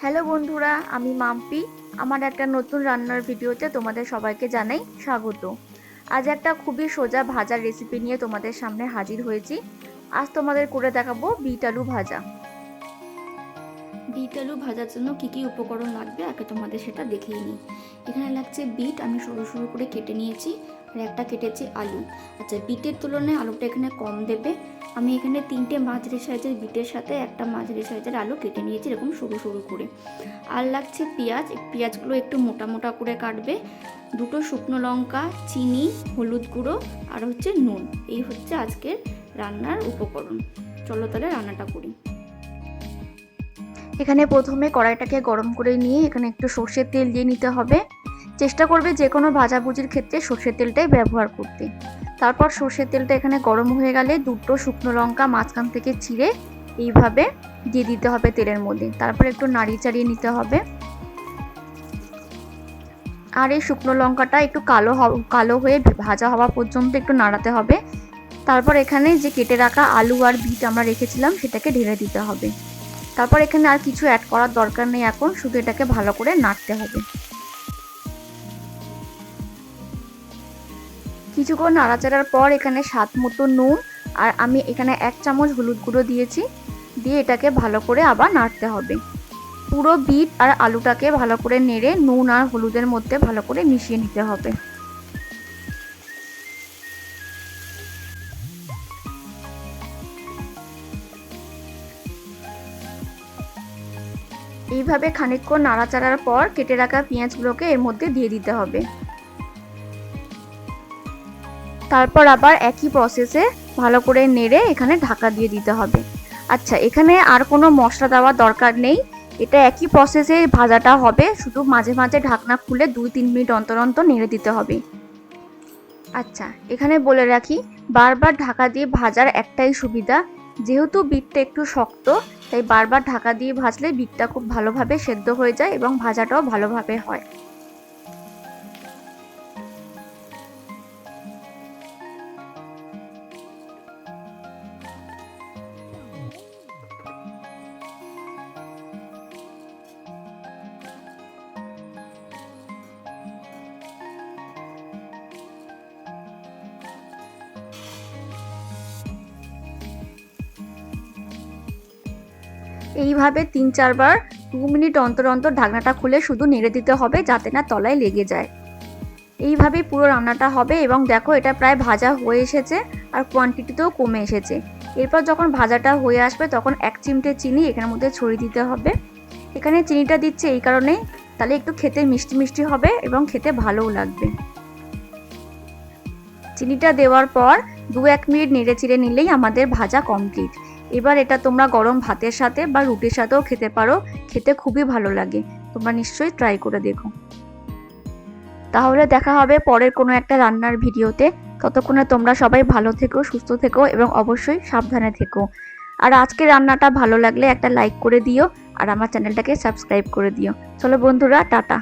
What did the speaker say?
Hello বন্ধুরা, আমি মাম্পি। আমার একটা নতুন রান্নার ভিডিওতে তোমাদের সবাইকে জানাই স্বাগত। আজ একটা খুবই সোজা ভাজার রেসিপি নিয়ে তোমাদের সামনে হাজির হয়েছি। আজ তোমাদের করে দেখাবো বিট আলু ভাজা। বিট আলু ভাজার জন্য কী কী উপকরণ লাগবে আগে তোমাদের সেটা দেখিয়ে নিই। এখানে লাগছে বিট, আমি সরু সরু করে কেটে নিয়েছি, আর একটা কেটেছি আলু। আচ্ছা, বিটের তুলনায় আলুটা এখানে কম দেবে। আমি এখানে 3টে মাঝারি সাইজের বিটের সাথে একটা মাঝারি সাইজের আলু কেটে নিয়েছি এরকম সরু সরু করে। আর লাগছে পেঁয়াজ, পেঁয়াজগুলো একটু মোটা মোটা করে কাটবে। 2টো শুকনো লঙ্কা, চিনি, হলুদ গুঁড়ো আর হচ্ছে নুন। এই হচ্ছে আজকের রান্নার উপকরণ। চলো তাহলে রান্নাটা করি। এখানে প্রথমে কড়াইটাকে গরম করে নিয়ে এখানে একটু সর্ষের তেল দিয়ে নিতে হবে। চেষ্টা করবে যে কোনো ভাজাভুজির ক্ষেত্রে সর্ষের তেলটাই ব্যবহার করতে। তারপর সর্ষের তেলটা এখানে গরম হয়ে গেলে 2টো শুকনো লঙ্কা মাঝখান থেকে চিড়ে এইভাবে দিয়ে দিতে হবে তেলের মধ্যে। তারপর একটু নাড়িয়ে চাড়িয়ে নিতে হবে। আর এই শুকনো লঙ্কাটা একটু কালো হয়ে ভাজা হওয়া পর্যন্ত একটু নাড়াতে হবে। তারপর এখানে যে কেটে রাখা আলু আর বিট আমরা রেখেছিলাম সেটাকে ঢেলে দিতে হবে। তারপর এখানে আর কিছু অ্যাড করার দরকার নেই, এখন শুধু এটাকে ভালো করে নাড়তে হবে। কিছুক্ষণ নাড়াচাড়ার পর এখানে স্বাদ মতো নুন আর আমি এখানে 1 চামচ হলুদ গুঁড়ো দিয়েছি, দিয়ে এটাকে ভালো করে আবার নাড়তে হবে। পুরো বিট আর আলুটাকে ভালো করে নেড়ে নুন আর হলুদের মধ্যে ভালো করে মিশিয়ে নিতে হবে। এইভাবে খানিকক্ষণ নাড়াচাড়ার পর কেটে রাখা পেঁয়াজগুলোকে এর মধ্যে দিয়ে দিতে হবে। তারপর আবার একই প্রসেসে ভালো করে নেড়ে এখানে ঢাকা দিয়ে দিতে হবে। আচ্ছা, এখানে আর কোনো মশলা দেওয়ার দরকার নেই, এটা একই প্রসেসে ভাজাটা হবে, শুধু মাঝে মাঝে ঢাকনা খুলে 2-3 মিনিট অন্তর অন্তর নেড়ে দিতে হবে। আচ্ছা, এখানে বলে রাখি, বারবার ঢাকা দিয়ে ভাজার একটাই সুবিধা, যেহেতু বিটটা একটু শক্ত, তাই বারবার ঢাকা দিয়ে ভাজলে বিটটা খুব ভালোভাবে সেদ্ধ হয়ে যায় এবং ভাজাটাও ভালোভাবে হয়। এইভাবে 3-4 বার 2 মিনিট অন্তর অন্তর ঢাকনাটা খুলে শুধু নেড়ে দিতে হবে, যাতে না তলায় লেগে যায়। এইভাবেই পুরো রান্নাটা হবে এবং দেখো এটা প্রায় ভাজা হয়ে এসেছে আর কোয়ান্টিটিতেও কমে এসেছে। এরপর যখন ভাজাটা হয়ে আসবে তখন 1 চিমটে চিনি এখানের মধ্যে ছড়িয়ে দিতে হবে। এখানে চিনিটা দিচ্ছে এই কারণে, তাহলে একটু খেতে মিষ্টি মিষ্টি হবে এবং খেতে ভালোও লাগবে। চিনিটা দেওয়ার পর 2-1 মিনিট নেড়ে চিড়ে নিলেই আমাদের ভাজা কমপ্লিট। এবার এটা তোমরা গরম ভাতের সাথে বা রুটির সাথেও খেতে পারো, খেতে খুবই ভালো লাগে। তোমরা নিশ্চয়ই ট্রাই করে দেখো। তাহলে দেখা হবে পরের কোনো একটা রান্নার ভিডিওতে। ততক্ষণে তোমরা সবাই ভালো থেকো, সুস্থ থেকো এবং অবশ্যই সাবধানে থেকো। আর আজকে রান্নাটা ভালো লাগলে একটা লাইক করে দিও আর আমার চ্যানেলটাকে সাবস্ক্রাইব করে দিও। চলো বন্ধুরা, টাটা।